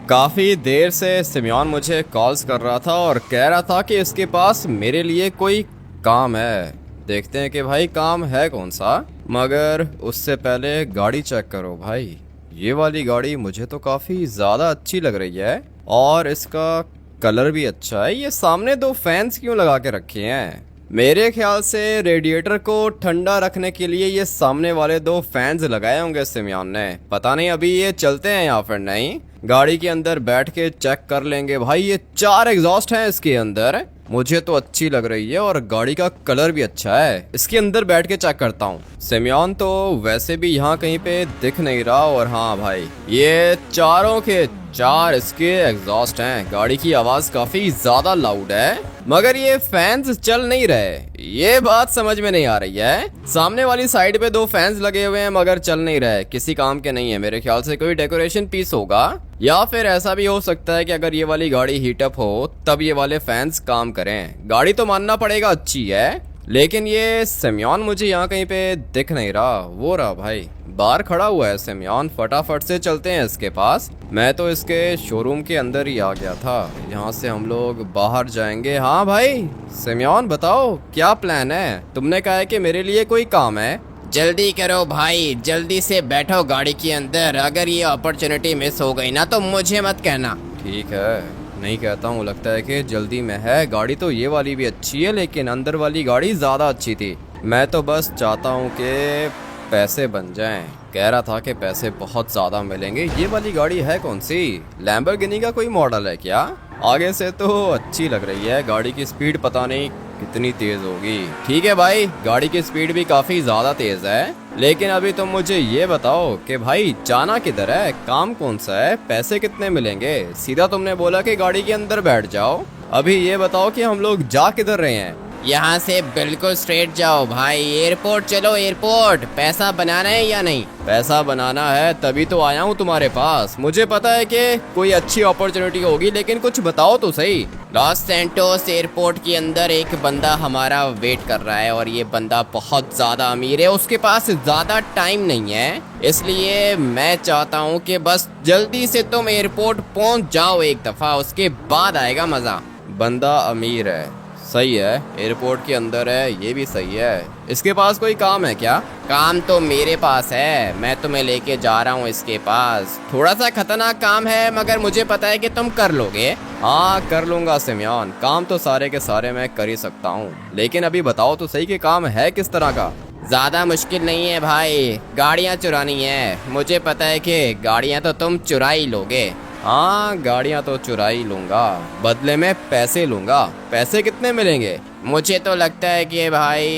काफ़ी देर से सिमियोन मुझे कॉल्स कर रहा था और कह रहा था कि इसके पास मेरे लिए कोई काम है। देखते हैं कि भाई काम है कौन सा। मगर उससे पहले गाड़ी चेक करो भाई। ये वाली गाड़ी मुझे तो काफ़ी ज़्यादा अच्छी लग रही है और इसका कलर भी अच्छा है। ये सामने दो फैंस क्यों लगा के रखे हैं? मेरे ख्याल से रेडिएटर को ठंडा रखने के लिए ये सामने वाले दो फैंस लगाए होंगे सिमियोन ने। पता नहीं अभी ये चलते हैं या फिर नहीं। गाड़ी के अंदर बैठ के चेक कर लेंगे भाई। ये 4 एग्जॉस्ट हैं इसके अंदर। मुझे तो अच्छी लग रही है और गाड़ी का कलर भी अच्छा है। इसके अंदर बैठ के चेक करता हूँ। सिमियोन तो वैसे भी यहाँ कहीं पे दिख नहीं रहा। और हाँ भाई, ये चारों के 4 इसके एग्जॉस्ट हैं। गाड़ी की आवाज काफी ज्यादा लाउड है मगर ये फैंस चल नहीं रहे। ये बात समझ में नहीं आ रही है। सामने वाली साइड पे 2 फैंस लगे हुए हैं मगर चल नहीं रहे। किसी काम के नहीं है। मेरे ख्याल से कोई डेकोरेशन पीस होगा या फिर ऐसा भी हो सकता है कि अगर ये वाली गाड़ी हीटअप हो तब ये वाले फैंस काम करें। गाड़ी तो मानना पड़ेगा अच्छी है लेकिन ये सिमियोन मुझे यहाँ कहीं पे दिख नहीं रहा। वो रहा भाई, बाहर खड़ा हुआ है सिमियोन। फटाफट से चलते हैं इसके पास। मैं तो इसके शोरूम के अंदर ही आ गया था। यहाँ से हम लोग बाहर जाएंगे। हाँ भाई सिमियोन, बताओ क्या प्लान है? तुमने कहा है कि मेरे लिए कोई काम है। जल्दी करो भाई, जल्दी से बैठो गाड़ी के अंदर। अगर ये अपॉर्चुनिटी मिस हो गई ना तो मुझे मत कहना। ठीक है, नहीं कहता हूँ। लगता है कि जल्दी में है। गाड़ी तो ये वाली भी अच्छी है लेकिन अंदर वाली गाड़ी ज़्यादा अच्छी थी। मैं तो बस चाहता हूँ कि पैसे बन जाएं। कह रहा था कि पैसे बहुत ज़्यादा मिलेंगे। ये वाली गाड़ी है कौन सी? लैम्बोर्गिनी का कोई मॉडल है क्या? आगे से तो अच्छी लग रही है। गाड़ी की स्पीड पता नहीं कितनी तेज़ होगी। ठीक है भाई, गाड़ी की स्पीड भी काफ़ी ज़्यादा तेज़ है। लेकिन अभी तुम मुझे ये बताओ कि भाई जाना किधर है, काम कौन सा है, पैसे कितने मिलेंगे? सीधा तुमने बोला कि गाड़ी के अंदर बैठ जाओ। अभी ये बताओ कि हम लोग जा किधर रहे हैं? यहाँ से बिल्कुल स्ट्रेट जाओ भाई। एयरपोर्ट चलो, एयरपोर्ट। पैसा बनाना है या नहीं? पैसा बनाना है तभी तो आया हूँ तुम्हारे पास। मुझे पता है कि कोई अच्छी अपॉर्चुनिटी होगी लेकिन कुछ बताओ तो सही। लॉस सैंटोस एयरपोर्ट के अंदर एक बंदा हमारा वेट कर रहा है और ये बंदा बहुत ज़्यादा अमीर है। उसके पास ज़्यादा टाइम नहीं है, इसलिए मैं चाहता हूँ कि बस जल्दी से तुम एयरपोर्ट पहुँच जाओ एक दफ़ा, उसके बाद आएगा मज़ा। बंदा अमीर है, सही है। एयरपोर्ट के अंदर है, ये भी सही है। इसके पास कोई काम है क्या? काम तो मेरे पास है, मैं तुम्हें लेके जा रहा हूँ इसके पास। थोड़ा सा खतरनाक काम है मगर मुझे पता है कि तुम कर लोगे। हाँ कर लूंगा सिमियोन। काम तो सारे के सारे मैं कर ही सकता हूँ लेकिन अभी बताओ तो सही कि काम है किस तरह का? ज़्यादा मुश्किल नहीं है भाई, गाड़ियाँ चुरानी है। मुझे पता है कि गाड़ियाँ तो तुम चुरा ही लोगे। हाँ गाड़ियाँ तो चुरा ही लूंगा, बदले में पैसे लूंगा। पैसे कितने मिलेंगे? मुझे तो लगता है कि भाई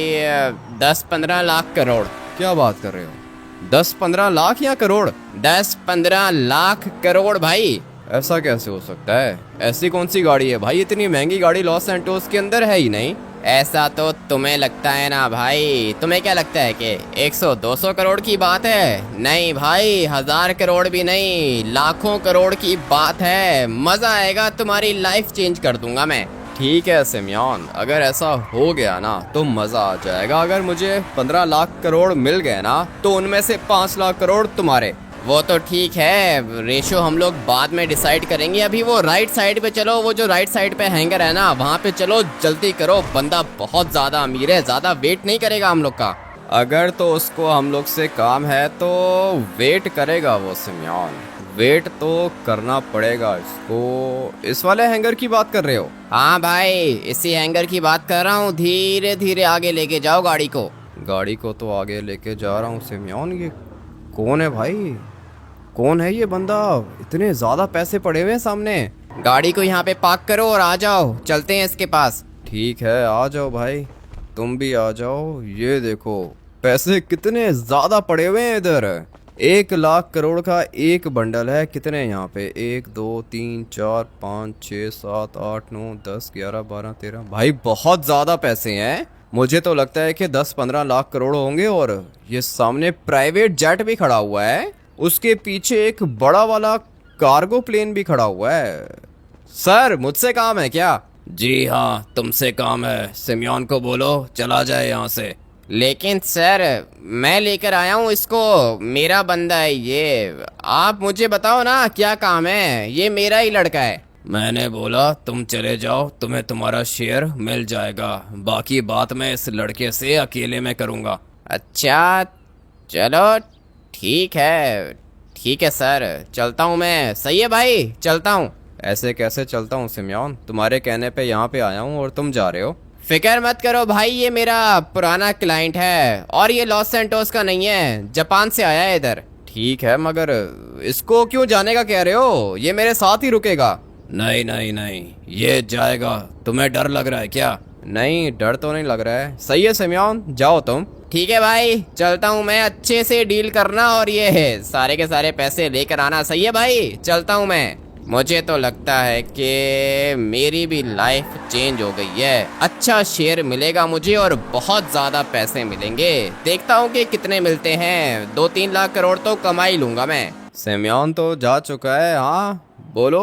10-15 लाख करोड़। क्या बात कर रहे हो? 10-15 लाख या करोड़? 10-15 लाख करोड़ भाई। ऐसा कैसे हो सकता है? ऐसी कौन सी गाड़ी है भाई? इतनी महंगी गाड़ी लॉस सैंटोस के अंदर है ही नहीं। ऐसा तो तुम्हें लगता है ना भाई। तुम्हें क्या लगता है कि 100-200 करोड़ की बात है? नहीं भाई, 1000 करोड़ भी नहीं, लाखों करोड़ की बात है। मज़ा आएगा, तुम्हारी लाइफ चेंज कर दूंगा मैं। ठीक है सिमियोन, अगर ऐसा हो गया ना तो मज़ा आ जाएगा। अगर मुझे 15 लाख करोड़ मिल गए ना तो उनमें से 5 लाख करोड़ तुम्हारे। वो तो ठीक है, रेशो हम लोग बाद में डिसाइड करेंगे। अभी वो राइट साइड पे चलो, वो जो राइट साइड पे हैंगर है ना वहाँ पे चलो, जल्दी करो। बंदा बहुत ज़्यादा अमीर है, ज़्यादा वेट नहीं करेगा हम लोग का। अगर तो उसको हम लोग से काम है तो वेट करेगा वो सिमियोन। वेट तो करना पड़ेगा इसको। इस वाले हैंगर की बात कर रहे हो? हाँ भाई, इसी हैंगर की बात कर रहा हूँ। धीरे धीरे आगे लेके जाओ गाड़ी को। गाड़ी को तो आगे लेके जा रहा हूँ सिमियोन। ये कौन है भाई? कौन है ये बंदा? इतने ज़्यादा पैसे पड़े हुए हैं सामने। गाड़ी को यहाँ पे पार्क करो और आ जाओ, चलते हैं इसके पास। ठीक है, आ जाओ भाई, तुम भी आ जाओ। ये देखो पैसे कितने ज़्यादा पड़े हुए हैं इधर। 1 लाख करोड़ का एक बंडल है। कितने यहाँ पे? 1 2 3 4 5 6 7 8 9 10 11 12 13। भाई बहुत ज़्यादा पैसे हैं। मुझे तो लगता है कि 10-15 लाख करोड़ होंगे। और ये सामने प्राइवेट जेट भी खड़ा हुआ है। उसके पीछे एक बड़ा वाला कार्गो प्लेन भी खड़ा हुआ है। सर मुझसे काम है क्या? जी हाँ, तुमसे काम है। सिमियोन को बोलो चला जाए यहाँ से। लेकिन सर मैं लेकर आया हूँ इसको, मेरा बंदा है ये। आप मुझे बताओ ना क्या काम है, ये मेरा ही लड़का है। मैंने बोला तुम चले जाओ, तुम्हें तुम्हारा शेयर मिल जाएगा, बाकी बात मैं इस लड़के से अकेले में करूँगा। अच्छा चलो ठीक है सर, चलता हूँ मैं। सही है भाई, चलता हूँ। ऐसे कैसे चलता हूँ सिमियोन, तुम्हारे कहने पे यहाँ पे आया हूँ और तुम जा रहे हो। फिक्र मत करो भाई, ये मेरा पुराना क्लाइंट है और ये लॉस सैंटोस का नहीं है, जापान से आया है इधर। ठीक है, मगर इसको क्यों जाने का कह रहे हो, ये मेरे साथ ही रुकेगा। नहीं नहीं नहीं, ये जाएगा। तुम्हें डर लग रहा है क्या? नहीं, डर तो नहीं लग रहा है। सही है सिमियोन, जाओ तुम। ठीक है भाई, चलता हूँ मैं। अच्छे से डील करना और ये है सारे के सारे पैसे लेकर आना। सही है भाई, चलता हूँ मैं। मुझे तो लगता है कि मेरी भी लाइफ चेंज हो गई है। अच्छा शेयर मिलेगा मुझे और बहुत ज़्यादा पैसे मिलेंगे। देखता हूँ कि कितने मिलते हैं। 2-3 लाख करोड़ तो कमा ही लूँगा मैं। सिमियोन तो जा चुका है। हाँ बोलो,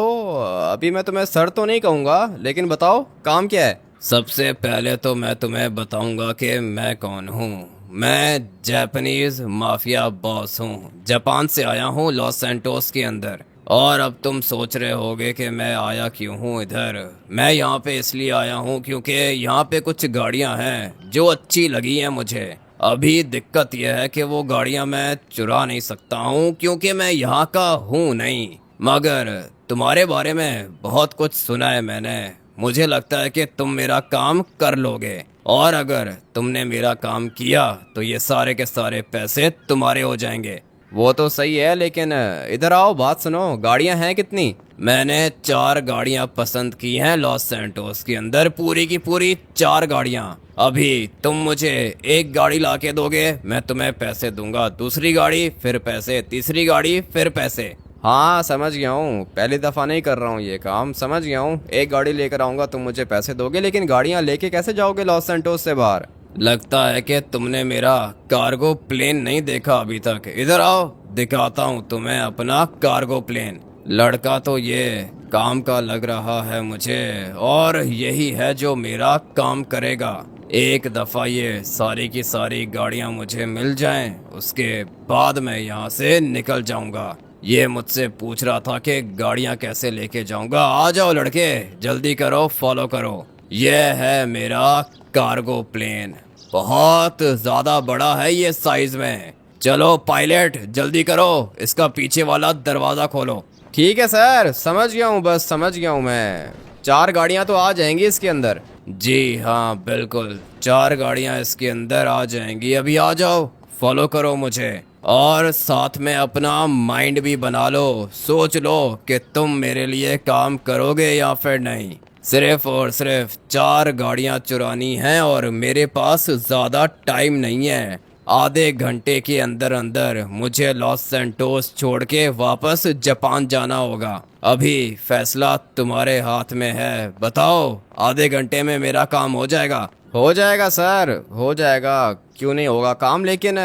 अभी मैं तुम्हें सर तो नहीं कहूँगा, लेकिन बताओ काम क्या है। सबसे पहले तो मैं तुम्हें बताऊंगा कि मैं कौन हूँ। मैं जापानीज माफिया बॉस हूँ, जापान से आया हूँ लॉस सैंटोस के अंदर। और अब तुम सोच रहे होगे कि मैं आया क्यों हूँ इधर। मैं यहाँ पे इसलिए आया हूँ क्योंकि यहाँ पे कुछ गाड़ियाँ हैं जो अच्छी लगी हैं मुझे। अभी दिक्कत यह है कि वो गाड़ियाँ मैं चुरा नहीं सकता हूँ क्योंकि मैं यहाँ का हूँ नहीं, मगर तुम्हारे बारे में बहुत कुछ सुना है मैंने। मुझे लगता है कि तुम मेरा काम कर लोगे और अगर तुमने मेरा काम किया तो ये सारे के सारे पैसे तुम्हारे हो जाएंगे। वो तो सही है, लेकिन इधर आओ, बात सुनो। गाड़ियां हैं कितनी? मैंने 4 गाड़ियां पसंद की हैं लॉस सैंटोस के अंदर, पूरी की पूरी 4 गाड़ियां। अभी तुम मुझे एक गाड़ी लाके दोगे, मैं तुम्हें पैसे दूंगा। दूसरी गाड़ी फिर पैसे, तीसरी गाड़ी फिर पैसे। हाँ समझ गया हूँ, पहली दफ़ा नहीं कर रहा हूँ ये काम, समझ गया हूँ। एक गाड़ी लेकर आऊँगा, तुम मुझे पैसे दोगे, लेकिन गाड़ियाँ लेके कैसे जाओगे लॉस सैंटोस से बाहर? लगता है कि तुमने मेरा कार्गो प्लेन नहीं देखा अभी तक। इधर आओ, दिखाता हूँ तुम्हें अपना कार्गो प्लेन। लड़का तो ये काम का लग रहा है मुझे, और यही है जो मेरा काम करेगा। एक दफ़ा ये सारी की सारी गाड़ियाँ मुझे मिल जाएं, उसके बाद मैं यहाँ से निकल जाऊँगा। ये मुझसे पूछ रहा था कि गाड़ियाँ कैसे लेके जाऊँगा। आ जाओ लड़के, जल्दी करो, फॉलो करो। यह है मेरा कार्गो प्लेन, बहुत ज़्यादा बड़ा है ये साइज में। चलो पायलट जल्दी करो, इसका पीछे वाला दरवाज़ा खोलो। ठीक है सर, समझ गया हूँ, बस समझ गया हूँ मैं। 4 गाड़ियाँ तो आ जाएंगी इसके अंदर। जी हाँ बिल्कुल, 4 गाड़ियाँ इसके अंदर आ जाएंगी। अभी आ जाओ, फॉलो करो मुझे, और साथ में अपना माइंड भी बना लो। सोच लो कि तुम मेरे लिए काम करोगे या फिर नहीं। सिर्फ और सिर्फ 4 गाड़ियां चुरानी हैं और मेरे पास ज़्यादा टाइम नहीं है। आधे घंटे के अंदर अंदर मुझे लॉस सैंटोस छोड़ के वापस जापान जाना होगा। अभी फैसला तुम्हारे हाथ में है, बताओ आधे घंटे में मेरा काम हो जाएगा? हो जाएगा सर, हो जाएगा, क्यों नहीं होगा काम, लेकिन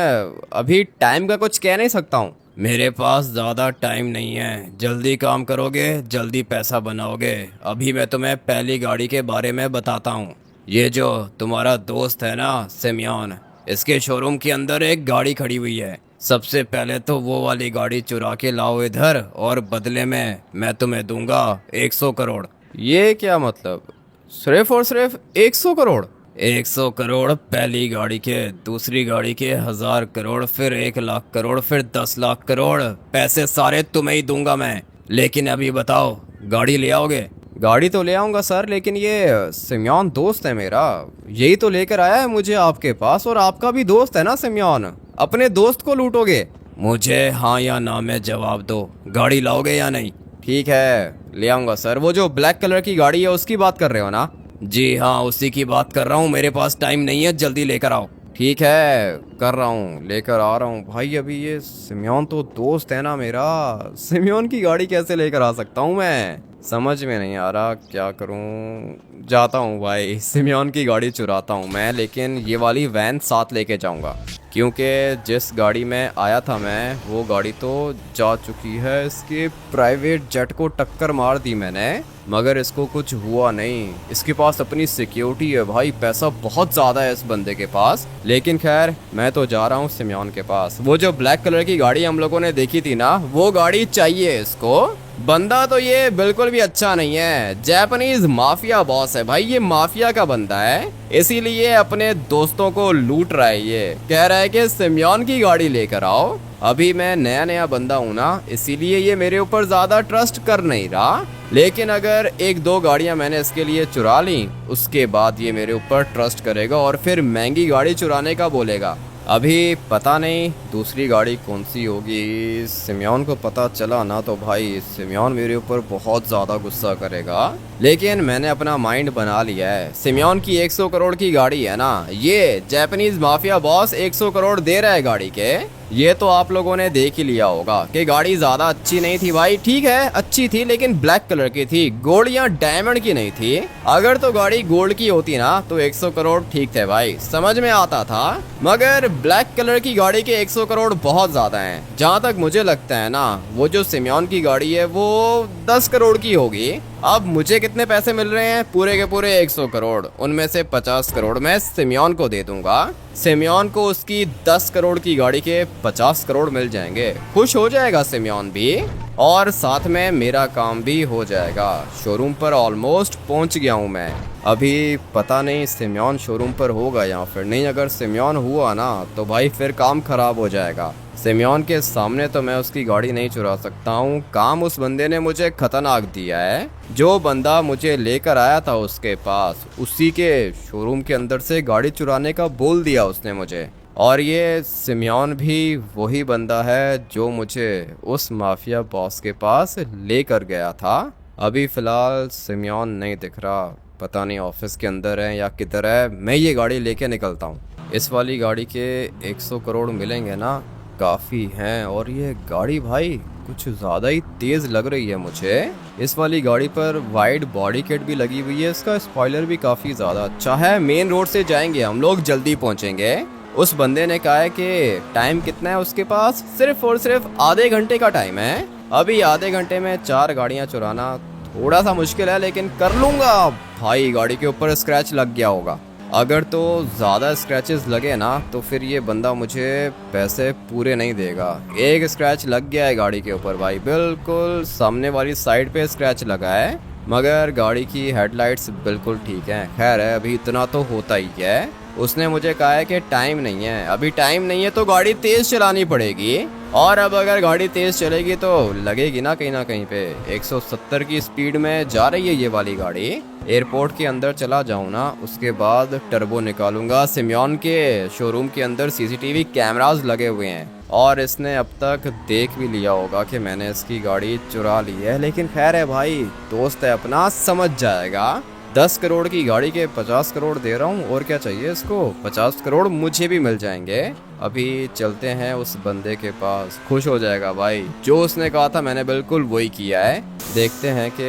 अभी टाइम का कुछ कह नहीं सकता हूँ। मेरे पास ज़्यादा टाइम नहीं है, जल्दी काम करोगे जल्दी पैसा बनाओगे। अभी मैं तुम्हें पहली गाड़ी के बारे में बताता हूँ। ये जो तुम्हारा दोस्त है ना सिमियोन, इसके शोरूम के अंदर एक गाड़ी खड़ी हुई है। सबसे पहले तो वो वाली गाड़ी चुरा के लाओ इधर, और बदले में मैं तुम्हें दूंगा 100 करोड़। ये क्या मतलब? सिर्फ और सिर्फ 100 करोड़? 100 करोड़ पहली गाड़ी के, दूसरी गाड़ी के 1000 करोड़, फिर 1 लाख करोड़, फिर 10 लाख करोड़। पैसे सारे तुम्हें ही दूंगा मैं। लेकिन अभी बताओ, गाड़ी ले आओगे? गाड़ी तो ले आऊंगा सर, लेकिन ये सिमियोन दोस्त है मेरा, यही तो लेकर आया है मुझे आपके पास। और आपका भी दोस्त है ना सिमियोन, अपने दोस्त को लूटोगे? मुझे हाँ या ना में जवाब दो, गाड़ी लाओगे या नहीं? ठीक है, ले आऊंगा सर। वो जो ब्लैक कलर की गाड़ी है उसकी बात कर रहे हो ना? जी हाँ, उसी की बात कर रहा हूँ। मेरे पास टाइम नहीं है, जल्दी लेकर आओ। ठीक है, कर रहा हूँ, लेकर आ रहा हूँ भाई। अभी ये सिमियोन तो दोस्त है ना मेरा, सिमियोन की गाड़ी कैसे लेकर आ सकता हूँ मैं? समझ में नहीं आ रहा क्या करूँ। जाता हूँ भाई, सिमियोन की गाड़ी चुराता हूँ मैं, लेकिन ये वाली वैन साथ लेके जाऊँगा, क्योंकि जिस गाड़ी में आया था मैं वो गाड़ी तो जा चुकी है। इसके प्राइवेट जेट को टक्कर मार दी मैंने, मगर इसको कुछ हुआ नहीं। इसके पास अपनी सिक्योरिटी है भाई, पैसा बहुत ज़्यादा है इस बंदे के पास। लेकिन खैर मैं तो जा रहा हूँ सिमियोन के पास। वो जो ब्लैक कलर की गाड़ी हम लोगों ने देखी थी ना, वो गाड़ी चाहिए इसको। बंदा तो ये बिल्कुल भी अच्छा नहीं है, जापानीज माफिया बॉस है भाई, ये माफिया का बंदा है, इसीलिए अपने दोस्तों को लूट रहा है। ये कह रहा है कि सिमियोन की गाड़ी लेकर आओ। अभी मैं नया नया बंदा हूँ ना, इसीलिए ये मेरे ऊपर ज्यादा ट्रस्ट कर नहीं रहा। लेकिन अगर एक दो गाड़ियां मैंने इसके लिए चुरा ली, उसके बाद ये मेरे ऊपर ट्रस्ट करेगा और फिर महंगी गाड़ी चुराने का बोलेगा। अभी पता नहीं दूसरी गाड़ी कौन सी होगी। सिमियोन को पता चला ना तो भाई सिमियोन मेरे ऊपर बहुत ज़्यादा गुस्सा करेगा। लेकिन मैंने अपना माइंड बना लिया है। सिमियोन की 100 करोड़ की गाड़ी है ना, ये जापानीज माफिया बॉस 100 करोड़ दे रहा है गाड़ी के। ये तो आप लोगों ने देख ही लिया होगा कि गाड़ी ज़्यादा अच्छी नहीं थी भाई। ठीक है अच्छी थी, लेकिन ब्लैक कलर की थी, गोल्ड या डायमंड की नहीं थी। अगर तो गाड़ी गोल्ड की होती ना तो 100 करोड़ ठीक थे भाई, समझ में आता था। मगर ब्लैक कलर की गाड़ी के 100 करोड़ बहुत ज़्यादा हैं। जहाँ तक मुझे लगता है ना, वो जो सिमियोन की गाड़ी है वो 10 करोड़ की होगी। अब मुझे कितने पैसे मिल रहे हैं? पूरे के पूरे 100 करोड़। उनमें से 50 करोड़ मैं सिमियोन को दे दूंगा। सिमियोन को उसकी 10 करोड़ की गाड़ी के 50 करोड़ मिल जाएंगे। खुश हो जाएगा सिमियोन भी, और साथ में मेरा काम भी हो जाएगा। शोरूम पर ऑलमोस्ट पहुंच गया हूं मैं। अभी पता नहीं सिमियोन शोरूम पर होगा या फिर नहीं। अगर सिमियोन हुआ ना तो भाई फिर काम खराब हो जाएगा। सिमियोन के सामने तो मैं उसकी गाड़ी नहीं चुरा सकता हूँ। काम उस बंदे ने मुझे खतरनाक दिया है। जो बंदा मुझे लेकर आया था उसके पास, उसी के शोरूम के अंदर से गाड़ी चुराने का बोल दिया उसने मुझे। और ये सिमियोन भी वही बंदा है जो मुझे उस माफिया बॉस के पास लेकर गया था। अभी फ़िलहाल सिमियोन नहीं दिख रहा, पता नहीं ऑफिस के अंदर है या किधर है। मैं ये गाड़ी लेके निकलता हूँ। इस वाली गाड़ी के 100 करोड़ मिलेंगे ना, काफ़ी हैं। और ये गाड़ी भाई कुछ ज़्यादा ही तेज़ लग रही है मुझे। इस वाली गाड़ी पर वाइड बॉडी किट भी लगी हुई है, इसका स्पॉइलर भी काफ़ी ज़्यादा अच्छा है। मेन रोड से जाएंगे हम लोग, जल्दी पहुँचेंगे। उस बंदे ने कहा है कि टाइम कितना है उसके पास, सिर्फ और सिर्फ आधे घंटे का टाइम है। अभी आधे घंटे में 4 गाड़ियाँ चुराना थोड़ा सा मुश्किल है, लेकिन कर लूँगा। भाई गाड़ी के ऊपर स्क्रैच लग गया होगा। अगर तो ज़्यादा स्क्रैचेस लगे ना तो फिर ये बंदा मुझे पैसे पूरे नहीं देगा। एक स्क्रैच लग गया है गाड़ी के ऊपर भाई, बिल्कुल सामने वाली साइड पे स्क्रैच लगा है, मगर गाड़ी की हेडलाइट्स बिल्कुल ठीक हैं। खैर है, अभी इतना तो होता ही है। उसने मुझे कहा है कि टाइम नहीं है। अभी टाइम नहीं है तो गाड़ी तेज़ चलानी पड़ेगी, और अब अगर गाड़ी तेज़ चलेगी तो लगेगी ना कहीं पे। 170 की स्पीड में जा रही है ये वाली गाड़ी। एयरपोर्ट के अंदर चला जाऊँ ना, उसके बाद टर्बो निकालूंगा। सिमियोन के शोरूम के अंदर CCTV कैमरास लगे हुए हैं, और इसने अब तक देख भी लिया होगा कि मैंने इसकी गाड़ी चुरा ली है। लेकिन खैर है भाई, दोस्त है अपना, समझ जाएगा। 10 करोड़ की गाड़ी के 50 करोड़ दे रहा हूँ, और क्या चाहिए इसको। 50 करोड़ मुझे भी मिल जाएंगे। अभी चलते हैं उस बंदे के पास, खुश हो जाएगा भाई। जो उसने कहा था मैंने बिल्कुल वही किया है। देखते हैं कि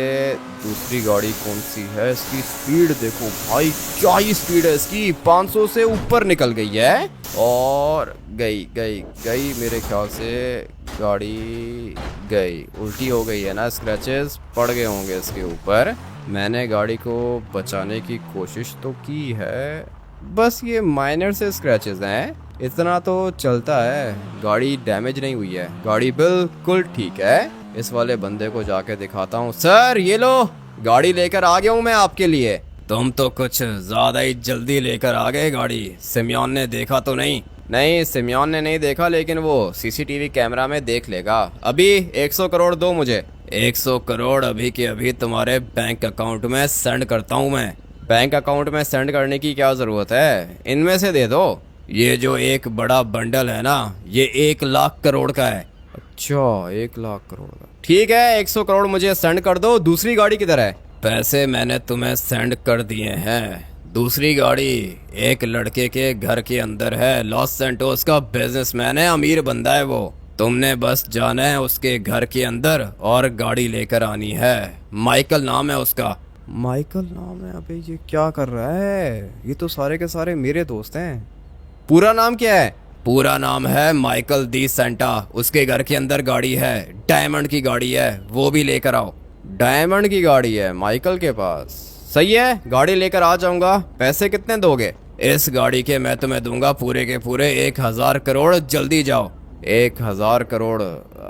दूसरी गाड़ी कौन सी है। इसकी स्पीड देखो भाई, क्या ही स्पीड है इसकी, 500 से ऊपर निकल गई है। और गई मेरे ख्याल से गाड़ी गई, उल्टी हो गई है ना, स्क्रैचेस पड़ गए होंगे इसके ऊपर। मैंने गाड़ी को बचाने की कोशिश तो की है, बस ये माइनर से स्क्रैचेस हैं, इतना तो चलता है। गाड़ी डैमेज नहीं हुई है, गाड़ी बिल्कुल ठीक है। इस वाले बंदे को जाके दिखाता हूँ। सर ये लो, गाड़ी लेकर आ गया हूँ मैं आपके लिए। तुम तो कुछ ज़्यादा ही जल्दी लेकर आ गए गाड़ी। सिमियोन ने देखा तो नहीं? नहीं, सिमियोन ने नहीं देखा, लेकिन वो CCTV कैमरा में देख लेगा। अभी 100 करोड़ दो मुझे। 100 करोड़ अभी के अभी तुम्हारे बैंक अकाउंट में सेंड करता हूँ मैं। बैंक अकाउंट में सेंड करने की क्या ज़रूरत है, इनमें से दे दो। ये जो एक बड़ा बंडल है ना, ये 1 लाख करोड़ का है। अच्छा, 1 लाख करोड़ का, ठीक है। 100 करोड़ मुझे सेंड कर दो। दूसरी गाड़ी किधर है? पैसे मैंने तुम्हें सेंड कर दिए हैं, दूसरी गाड़ी एक लड़के के घर के अंदर है। लॉस सैंटोस का बिजनेसमैन है, अमीर बंदा है वो। तुमने बस जाना है उसके घर के अंदर और गाड़ी लेकर आनी है। माइकल नाम है उसका। माइकल नाम है? अबे ये क्या कर रहा है? ये तो सारे के सारे मेरे दोस्त हैं। पूरा नाम क्या है? पूरा नाम है माइकल डी सेंटा। उसके घर के अंदर गाड़ी है, डायमंड की गाड़ी है, वो भी लेकर आओ। डायमंड की गाड़ी है माइकल के पास? सही है, गाड़ी लेकर आ जाऊंगा। पैसे कितने दोगे? इस गाड़ी के मैं तुम्हें दूंगा पूरे के पूरे 1000 करोड़। जल्दी जाओ। 1000 करोड़?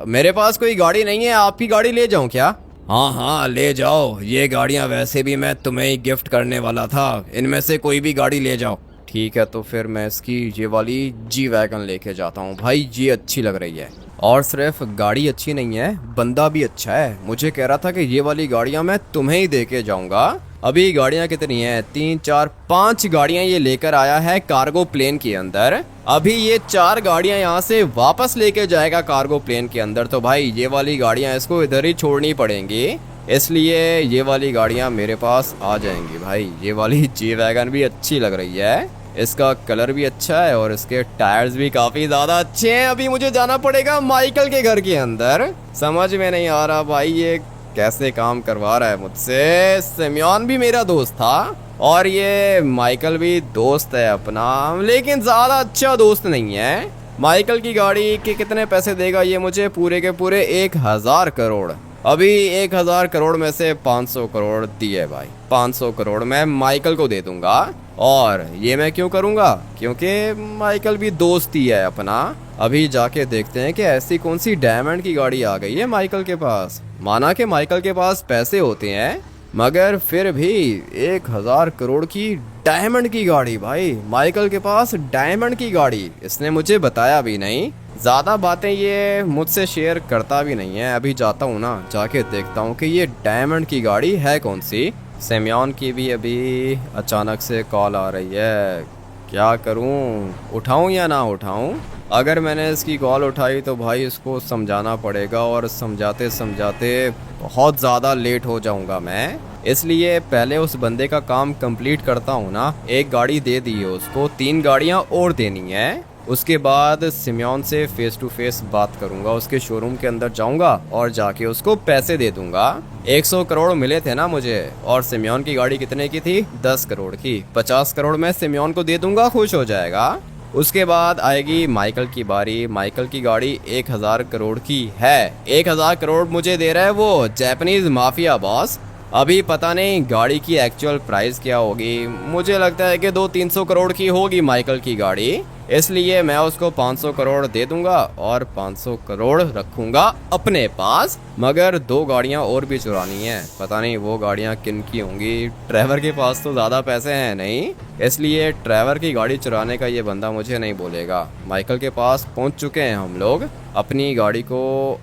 मेरे पास कोई गाड़ी नहीं है, आपकी गाड़ी ले जाऊं क्या? हाँ हाँ ले जाओ, ये गाड़ियां वैसे भी मैं तुम्हें ही गिफ्ट करने वाला था। इनमें से कोई भी गाड़ी ले जाओ। ठीक है, तो फिर मैं इसकी ये वाली जी वैगन लेके जाता हूँ। भाई ये अच्छी लग रही है, और सिर्फ गाड़ी अच्छी नहीं है, बंदा भी अच्छा है। मुझे कह रहा था कि ये वाली गाड़ियां मैं तुम्हें ही दे के जाऊंगा। अभी गाड़ियां कितनी हैं? 3 4 5 गाड़ियां ये लेकर आया है कार्गो प्लेन के अंदर। अभी ये 4 गाड़ियां यहाँ से वापस लेके जाएगा कार्गो प्लेन के अंदर। तो भाई ये वाली गाड़ियां इसको इधर ही छोड़नी पड़ेंगी, इसलिए ये वाली गाड़ियां मेरे पास आ जाएंगी। भाई ये वाली जी वैगन भी अच्छी लग रही है, इसका कलर भी अच्छा है और इसके टायर्स भी काफी ज्यादा अच्छे हैं। अभी मुझे जाना पड़ेगा माइकल के घर के अंदर। समझ में नहीं आ रहा भाई ये कैसे काम करवा रहा है मुझसे। सिमियोन भी मेरा दोस्त था और ये माइकल भी दोस्त है अपना, लेकिन ज्यादा अच्छा दोस्त नहीं है। माइकल की गाड़ी के कितने पैसे देगा ये मुझे? पूरे के पूरे 1000 करोड़। अभी 1000 करोड़ में से 500 करोड़ दिए भाई। 500 करोड़ मैं माइकल को दे दूंगा। और ये मैं क्यों करूंगा? क्योंकि माइकल भी दोस्त ही है अपना। अभी जाके देखते हैं कि ऐसी कौन सी डायमंड की गाड़ी आ गई है माइकल के पास। माना कि माइकल के पास पैसे होते हैं, मगर फिर भी 1000 करोड़ की डायमंड की गाड़ी। भाई माइकल के पास डायमंड की गाड़ी, इसने मुझे बताया भी नहीं। ज़्यादा बातें ये मुझसे शेयर करता भी नहीं है। अभी जाता हूँ ना, जाके देखता हूँ कि ये डायमंड की गाड़ी है कौन सी। सिमियोन की भी अभी अचानक से कॉल आ रही है। क्या करूँ, उठाऊँ या ना उठाऊँ? अगर मैंने इसकी कॉल उठाई तो भाई इसको समझाना पड़ेगा, और समझाते समझाते बहुत ज़्यादा लेट हो जाऊँगा मैं। इसलिए पहले उस बंदे का काम कंप्लीट करता हूँ ना। एक गाड़ी दे दी है उसको, 3 गाड़ियाँ और देनी है। उसके बाद सिमियोन से फेस टू फेस बात करूंगा, उसके शोरूम के अंदर जाऊंगा और जाके उसको पैसे दे दूंगा। 100 करोड़ मिले थे ना मुझे, और सिमियोन की गाड़ी कितने की थी? 10 करोड़ की। 50 करोड़ मैं सिमियोन को दे दूंगा, खुश हो जाएगा। उसके बाद आएगी माइकल की बारी। माइकल की गाड़ी 1000 करोड़ की है। 1000 करोड़ मुझे दे रहा है वो जापानीज माफिया बॉस। अभी पता नहीं गाड़ी की एक्चुअल प्राइस क्या होगी, मुझे लगता है कि 200-300 करोड़ की होगी माइकल की गाड़ी। इसलिए मैं उसको 500 करोड़ दे दूंगा और 500 करोड़ रखूंगा अपने पास। मगर 2 गाड़ियां और भी चुरानी है, पता नहीं वो गाड़ियां किन की होंगी। ट्रेवर के पास तो ज़्यादा पैसे हैं नहीं, इसलिए ट्रेवर की गाड़ी चुराने का ये बंदा मुझे नहीं बोलेगा। माइकल के पास पहुंच चुके हैं हम लोग। अपनी गाड़ी को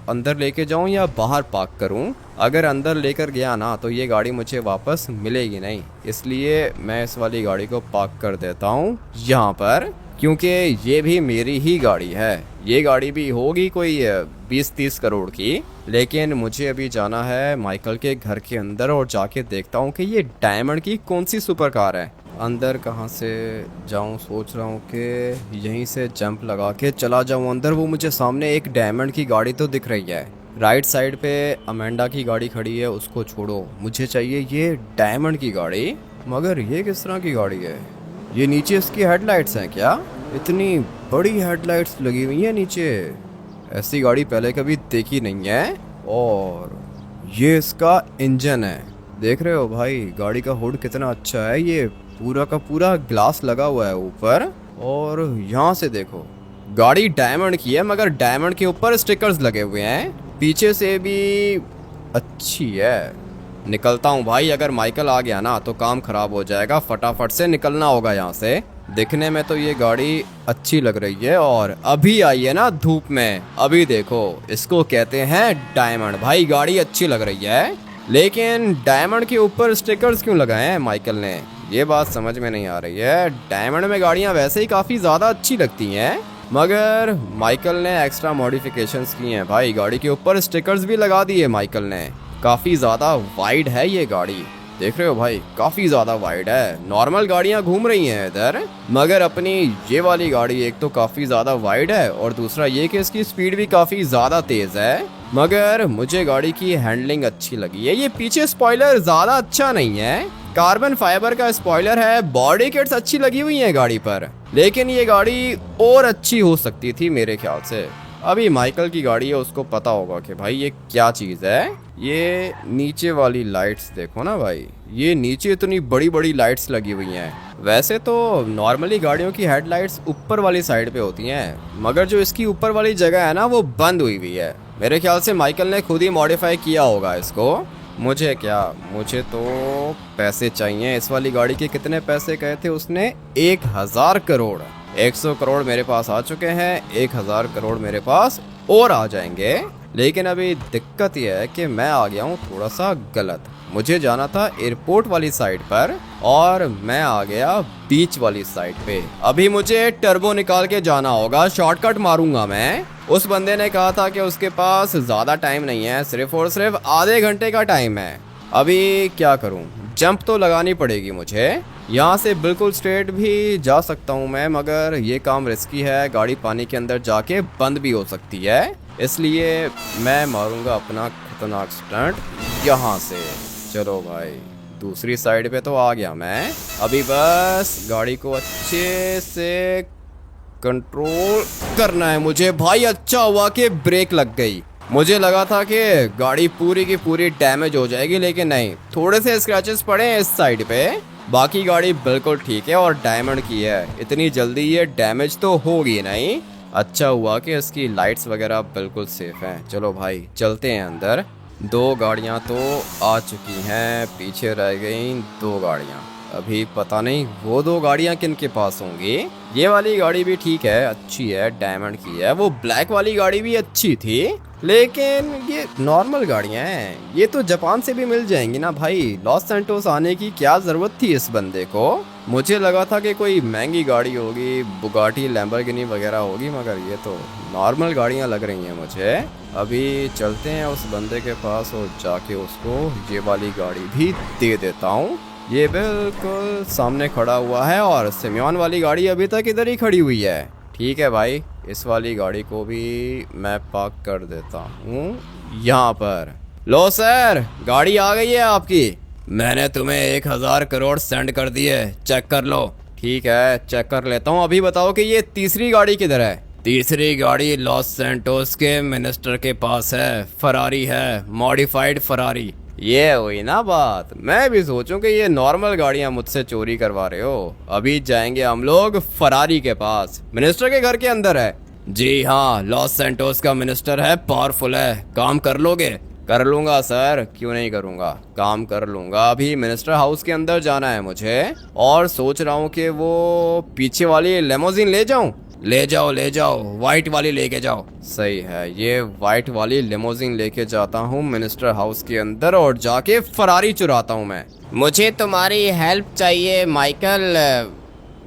अंदर लेके जाऊं या बाहर पार्क करूं? अगर अंदर लेकर गया ना तो ये गाड़ी मुझे वापस मिलेगी नहीं, इसलिए मैं इस वाली गाड़ी को पार्क कर देता हूं यहाँ पर, क्योंकि ये भी मेरी ही गाड़ी है। ये गाड़ी भी होगी कोई 20-30 करोड़ की, लेकिन मुझे अभी जाना है माइकल के घर के अंदर और जाके देखता हूँ कि ये डायमंड की कौन सी सुपर कार है। अंदर कहाँ से जाऊँ? सोच रहा हूँ कि यहीं से जंप लगा के चला जाऊँ अंदर। वो मुझे सामने एक डायमंड की गाड़ी तो दिख रही है, राइट साइड पे अमेंडा की गाड़ी खड़ी है, उसको छोड़ो, मुझे चाहिए ये डायमंड की गाड़ी। मगर ये किस तरह की गाड़ी है? ये नीचे इसकी हेडलाइट्स हैं क्या? इतनी बड़ी हेडलाइट्स लगी हुई हैं नीचे, ऐसी गाड़ी पहले कभी देखी नहीं है। और ये इसका इंजन है, देख रहे हो भाई? गाड़ी का हुड कितना अच्छा है, ये पूरा का पूरा ग्लास लगा हुआ है ऊपर। और यहाँ से देखो, गाड़ी डायमंड की है मगर डायमंड के ऊपर स्टिकर्स लगे हुए हैं। पीछे से भी अच्छी है। निकलता हूँ भाई, अगर माइकल आ गया ना तो काम खराब हो जाएगा। फटाफट से निकलना होगा यहाँ से। दिखने में तो ये गाड़ी अच्छी लग रही है, और अभी आई है ना धूप में। अभी देखो, इसको कहते हैं डायमंड। भाई गाड़ी अच्छी लग रही है, लेकिन डायमंड के ऊपर स्टिकर्स क्यों लगाए हैं माइकल ने? ये बात समझ में नहीं आ रही है। डायमंड में गाड़ियाँ वैसे ही काफ़ी ज़्यादा अच्छी लगती हैं, मगर माइकल ने एक्स्ट्रा मॉडिफिकेशंस की हैं भाई। गाड़ी के ऊपर स्टिकर्स भी लगा दिए माइकल ने। काफ़ी ज़्यादा वाइड है ये गाड़ी। देख रहे हो भाई, काफी ज्यादा वाइड है। नॉर्मल गाड़ियां घूम रही हैं इधर, मगर अपनी ये वाली गाड़ी एक तो काफी ज्यादा वाइड है और दूसरा ये कि इसकी स्पीड भी काफी ज्यादा तेज है। मगर मुझे गाड़ी की हैंडलिंग अच्छी लगी है। ये पीछे स्पॉइलर ज्यादा अच्छा नहीं है, कार्बन फाइबर का स्पॉइलर है। बॉडी किट्स अच्छी लगी हुई है गाड़ी पर, लेकिन ये गाड़ी और अच्छी हो सकती थी मेरे ख्याल से। अभी माइकल की गाड़ी है, उसको पता होगा कि भाई ये क्या चीज़ है। ये नीचे वाली लाइट्स देखो ना भाई, ये नीचे इतनी बड़ी बड़ी लाइट्स लगी हुई हैं। वैसे तो नॉर्मली गाड़ियों की हेडलाइट्स ऊपर वाली साइड पे होती हैं, मगर जो इसकी ऊपर वाली जगह है ना वो बंद हुई हुई है। मेरे ख्याल से माइकल ने खुद ही मॉडिफाई किया होगा इसको। मुझे क्या, मुझे तो पैसे चाहिए। इस वाली गाड़ी के कितने पैसे कहे थे उसने? 1000 करोड़। 100 करोड़ मेरे पास आ चुके हैं, 1000 करोड़ मेरे पास और आ जाएंगे। लेकिन अभी दिक्कत यह है कि मैं आ गया हूँ थोड़ा सा गलत। मुझे जाना था एयरपोर्ट वाली साइड पर और मैं आ गया बीच वाली साइड पे। अभी मुझे टर्बो निकाल के जाना होगा, शॉर्टकट मारूंगा मैं। उस बंदे ने कहा था कि उसके पास ज़्यादा टाइम नहीं है, सिर्फ और सिर्फ आधे घंटे का टाइम है। अभी क्या करूं, जंप तो लगानी पड़ेगी मुझे। यहाँ से बिल्कुल स्ट्रेट भी जा सकता हूँ मैं, मगर ये काम रिस्की है। गाड़ी पानी के अंदर जाके बंद भी हो सकती है, इसलिए मैं मारूंगा अपना खतरनाक स्टंट यहाँ से। चलो भाई, दूसरी साइड पे तो आ गया मैं। अभी बस गाड़ी को अच्छे से कंट्रोल करना है मुझे। भाई अच्छा हुआ कि ब्रेक लग गई। मुझे लगा था कि गाड़ी पूरी की पूरी डैमेज हो जाएगी, लेकिन नहीं, थोड़े से स्क्रैचेस पड़े हैं इस साइड पे। बाकी गाड़ी बिल्कुल ठीक है और डायमंड की है, इतनी जल्दी ये डैमेज तो होगी नहीं। अच्छा हुआ कि इसकी लाइट्स वगैरह बिल्कुल सेफ हैं। चलो भाई चलते हैं अंदर। 2 गाड़ियाँ तो आ चुकी हैं, पीछे रह गई 2 गाड़ियाँ। अभी पता नहीं वो 2 गाड़ियाँ किन के पास होंगी। ये वाली गाड़ी भी ठीक है, अच्छी है, डायमंड की है। वो ब्लैक वाली गाड़ी भी अच्छी थी, लेकिन ये नॉर्मल गाड़ियाँ हैं। ये तो जापान से भी मिल जाएंगी ना भाई। लॉस सैंटोस आने की क्या ज़रूरत थी इस बंदे को? मुझे लगा था कि कोई महंगी गाड़ी होगी, बुगाटी लैम्बोर्गिनी वगैरह होगी, मगर ये तो नॉर्मल गाड़ियाँ लग रही हैं मुझे। अभी चलते हैं उस बंदे के पास और जाके उसको ये वाली गाड़ी भी दे देता हूँ। ये बिल्कुल सामने खड़ा हुआ है और सिमियन वाली गाड़ी अभी तक इधर ही खड़ी हुई है। ठीक है भाई, इस वाली गाड़ी को भी मैं पार्क कर देता हूँ यहाँ पर। लो सर, गाड़ी आ गई है आपकी। मैंने तुम्हें 1000 करोड़ सेंड कर दिए, चेक कर लो। ठीक है, चेक कर लेता हूँ। अभी बताओ कि ये तीसरी गाड़ी किधर है? तीसरी गाड़ी लॉस सैंटोस के मिनिस्टर के पास है, फरारी है, मॉडिफाइड फरारी। ये हुई ना बात। मैं भी सोचूं कि ये नॉर्मल गाड़ियां मुझसे चोरी करवा रहे हो। अभी जाएंगे हम लोग फरारी के पास, मिनिस्टर के घर के अंदर है। जी हाँ, लॉस सैंटोस का मिनिस्टर है, पावरफुल है। काम कर लोगे? कर लूंगा सर, क्यों नहीं करूंगा, काम कर लूंगा। अभी मिनिस्टर हाउस के अंदर जाना है मुझे और सोच रहा हूँ कि वो पीछे वाली लेमोजिन ले जाऊं। ले जाओ ले जाओ, वाइट वाली लेके जाओ। सही है, ये वाइट वाली लिमोजिन लेके जाता हूँ मिनिस्टर हाउस के अंदर और जाके फरारी चुराता हूँ मैं। मुझे तुम्हारी हेल्प चाहिए माइकल।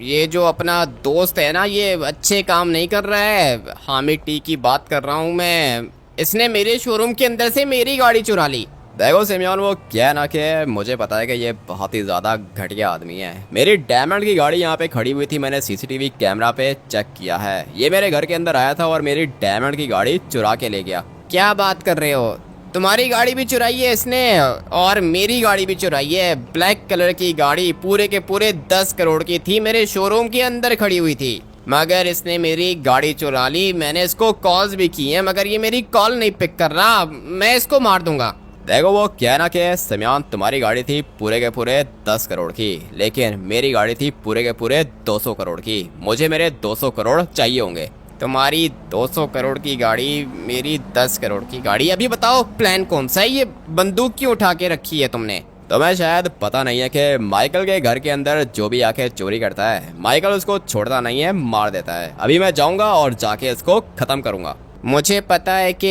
ये जो अपना दोस्त है ना, ये अच्छे काम नहीं कर रहा है। हामिद टी की बात कर रहा हूँ मैं। इसने मेरे शोरूम के अंदर से मेरी गाड़ी चुरा ली। देखो सिमियन, वो क्या ना कि मुझे पता है कि ये बहुत ही ज़्यादा घटिया आदमी है। मेरी डायमंड की गाड़ी यहाँ पे खड़ी हुई थी, मैंने सीसीटीवी कैमरा पे चेक किया है। ये मेरे घर के अंदर आया था और मेरी डायमंड की गाड़ी चुरा के ले गया। क्या बात कर रहे हो? तुम्हारी गाड़ी भी चुराई है इसने और मेरी गाड़ी भी चुराई है। ब्लैक कलर की गाड़ी पूरे के पूरे 10 करोड़ की थी, मेरे शोरूम के अंदर खड़ी हुई थी, मगर इसने मेरी गाड़ी चुरा ली। मैंने इसको कॉल्स भी की हैं, मगर ये मेरी कॉल नहीं पिक कर रहा। मैं इसको मार दूंगा। देखो वो क्या ना कि सिमियन, तुम्हारी गाड़ी थी पूरे के पूरे 10 करोड़ की, लेकिन मेरी गाड़ी थी पूरे के पूरे 200 करोड़ की। मुझे मेरे 200 करोड़ चाहिए होंगे। तुम्हारी 200 करोड़ की गाड़ी, मेरी 10 करोड़ की गाड़ी। अभी बताओ प्लान कौन सा है? ये बंदूक क्यों उठा के रखी है तुमने? तुम्हें शायद पता नहीं है कि माइकल के घर के अंदर जो भी आके चोरी करता है, माइकल उसको छोड़ता नहीं है, मार देता है। अभी मैं जाऊंगा और जाके इसको खत्म करूंगा। मुझे पता है कि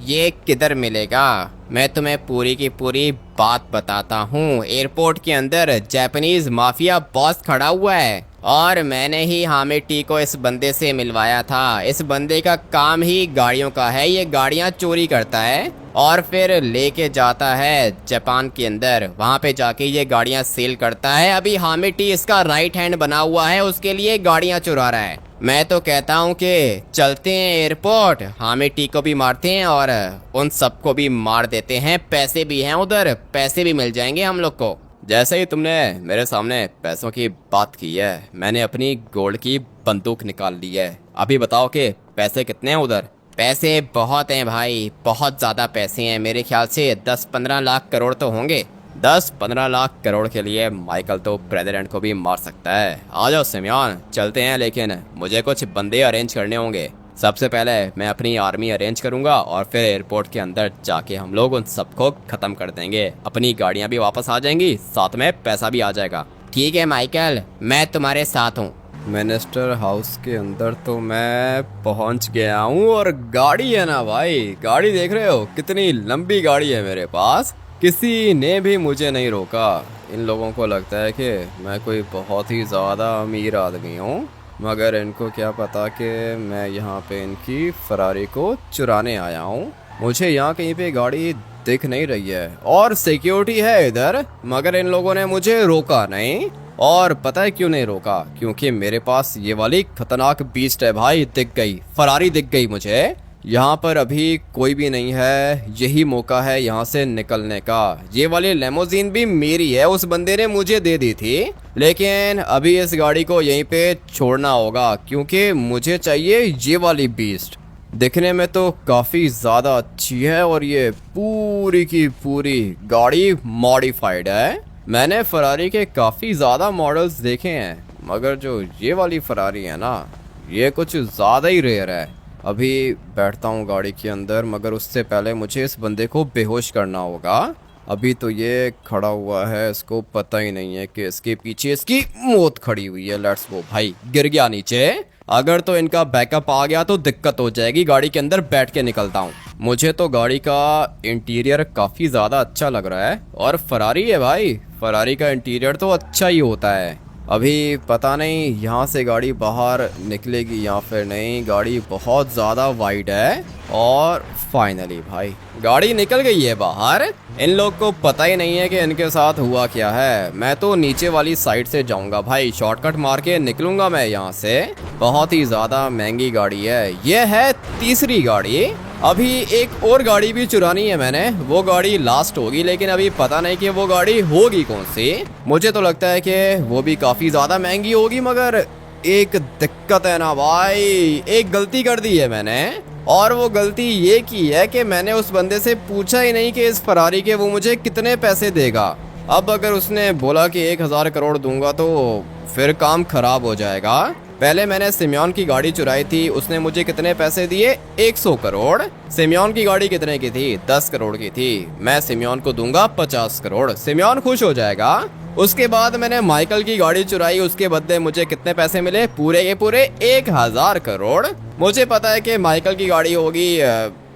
ये किधर मिलेगा। मैं तुम्हें पूरी की पूरी बात बताता हूँ। एयरपोर्ट के अंदर जापानीज माफिया बॉस खड़ा हुआ है और मैंने ही हामिटी को इस बंदे से मिलवाया था। इस बंदे का काम ही गाड़ियों का है, ये गाड़ियाँ चोरी करता है और फिर लेके जाता है जापान के अंदर, वहाँ पे जाके ये गाड़ियाँ सेल करता है। अभी हामिटी इसका राइट हैंड बना हुआ है, उसके लिए गाड़ियाँ चुरा रहा है। मैं तो कहता हूँ कि चलते हैं एयरपोर्ट, हामिटी को भी मारते हैं और उन सबको भी मार देते हैं। पैसे भी हैं उधर, पैसे भी मिल जाएंगे हम लोग को। जैसे ही तुमने मेरे सामने पैसों की बात की है, मैंने अपनी गोल्ड की बंदूक निकाल ली है। अभी बताओ कि पैसे कितने हैं उधर? पैसे बहुत हैं भाई, बहुत ज़्यादा पैसे हैं। मेरे ख्याल से 10-15 लाख करोड़ तो होंगे। 10-15 लाख करोड़ के लिए माइकल तो प्रेसिडेंट को भी मार सकता है। आ जाओ सिमियन, चलते हैं, लेकिन मुझे कुछ बंदे अरेंज करने होंगे। सबसे पहले मैं अपनी आर्मी अरेंज करूंगा और फिर एयरपोर्ट के अंदर जाके हम लोग उन सबको खत्म कर देंगे। अपनी गाड़ियां भी वापस आ जाएंगी, साथ में पैसा भी आ जाएगा। ठीक है माइकल, मैं तुम्हारे साथ हूँ। मिनिस्टर हाउस के अंदर तो मैं पहुंच गया हूँ और गाड़ी है ना भाई, गाड़ी देख रहे हो कितनी लंबी गाड़ी है मेरे पास। किसी ने भी मुझे नहीं रोका। इन लोगों को लगता है कि मैं कोई बहुत ही ज़्यादा अमीर आदमी हूँ, मगर इनको क्या पता कि मैं यहाँ पे इनकी फरारी को चुराने आया हूँ। मुझे यहाँ कहीं पे गाड़ी दिख नहीं रही है और सिक्योरिटी है इधर, मगर इन लोगों ने मुझे रोका नहीं। और पता है क्यों नहीं रोका? क्योंकि मेरे पास ये वाली खतरनाक बीस्ट है भाई। दिख गई, फरारी दिख गई मुझे। यहाँ पर अभी कोई भी नहीं है, यही मौका है यहाँ से निकलने का। ये वाली लेमोजीन भी मेरी है, उस बंदे ने मुझे दे दी थी, लेकिन अभी इस गाड़ी को यहीं पे छोड़ना होगा क्योंकि मुझे चाहिए ये वाली बीस्ट। दिखने में तो काफ़ी ज़्यादा अच्छी है और ये पूरी की पूरी गाड़ी मॉडिफाइड है। मैंने फरारी के काफ़ी ज़्यादा मॉडल्स देखे हैं, मगर जो ये वाली फरारी है ना, ये कुछ ज़्यादा ही रेयर है। अभी बैठता हूँ गाड़ी के अंदर, मगर उससे पहले मुझे इस बंदे को बेहोश करना होगा। अभी तो ये खड़ा हुआ है, इसको पता ही नहीं है कि इसके पीछे इसकी मौत खड़ी हुई है। लेट्स गो भाई, गिर गया नीचे। अगर तो इनका बैकअप आ गया तो दिक्कत हो जाएगी। गाड़ी के अंदर बैठ के निकलता हूँ। मुझे तो गाड़ी का इंटीरियर काफ़ी ज़्यादा अच्छा लग रहा है और फरारी है भाई, फरारी का इंटीरियर तो अच्छा ही होता है। अभी पता नहीं यहाँ से गाड़ी बाहर निकलेगी या फिर नहीं। गाड़ी बहुत ज़्यादा वाइड है और फाइनली भाई गाड़ी निकल गई है बाहर। इन लोग को पता ही नहीं है कि इनके साथ हुआ क्या है। मैं तो नीचे वाली साइड से जाऊंगा भाई, शॉर्टकट मार के निकलूंगा मैं यहाँ से। बहुत ही ज़्यादा महंगी गाड़ी है। ये है तीसरी गाड़ी। अभी एक और गाड़ी भी चुरानी है मैंने, वो गाड़ी लास्ट होगी, लेकिन अभी पता नहीं कि वो गाड़ी होगी कौन सी। मुझे तो लगता है कि वो भी काफ़ी ज़्यादा महंगी होगी, मगर एक दिक्कत है ना भाई, एक गलती कर दी है मैंने। और वो गलती ये की है कि मैंने उस बंदे से पूछा ही नहीं कि इस फरारी के वो मुझे कितने पैसे देगा। अब अगर उसने बोला कि 1000 करोड़ दूंगा तो फिर काम खराब हो जाएगा। पहले मैंने सिमियन की गाड़ी चुराई थी, उसने मुझे कितने पैसे दिए? 100 करोड़। सिमियन की गाड़ी कितने की थी? 10 करोड़ की थी। मैं सिमियन को दूंगा 50 करोड़, सिमियन खुश हो जाएगा। उसके बाद मैंने माइकल की गाड़ी चुराई, उसके बदले मुझे कितने पैसे मिले? पूरे के पूरे 1000 करोड़। मुझे पता है कि माइकल की गाड़ी होगी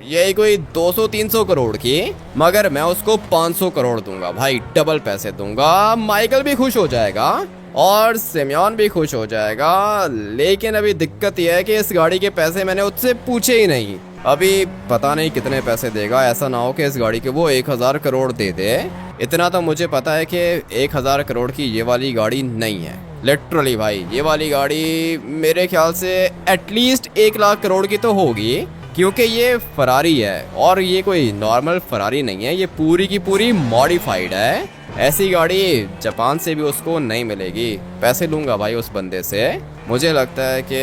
यही कोई 200-300 करोड़ की, मगर मैं उसको 500 करोड़ दूंगा भाई, डबल पैसे दूंगा। माइकल भी खुश हो जाएगा और सिमियन भी खुश हो जाएगा। लेकिन अभी दिक्कत यह है कि इस गाड़ी के पैसे मैंने उससे पूछे ही नहीं। अभी पता नहीं कितने पैसे देगा। ऐसा ना हो कि इस गाड़ी के वो 1000 करोड़ दे दे। इतना तो मुझे पता है कि 1000 करोड़ की ये वाली गाड़ी नहीं है। लिटरली भाई ये वाली गाड़ी मेरे ख्याल से एटलीस्ट 1 लाख करोड़ की तो होगी, क्योंकि ये फरारी है और ये कोई नॉर्मल फरारी नहीं है, ये पूरी की पूरी मॉडिफाइड है। ऐसी गाड़ी जापान से भी उसको नहीं मिलेगी। पैसे लूँगा भाई उस बंदे से। मुझे लगता है कि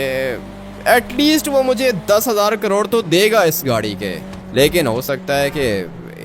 एटलीस्ट वो मुझे 10,000 करोड़ तो देगा इस गाड़ी के, लेकिन हो सकता है कि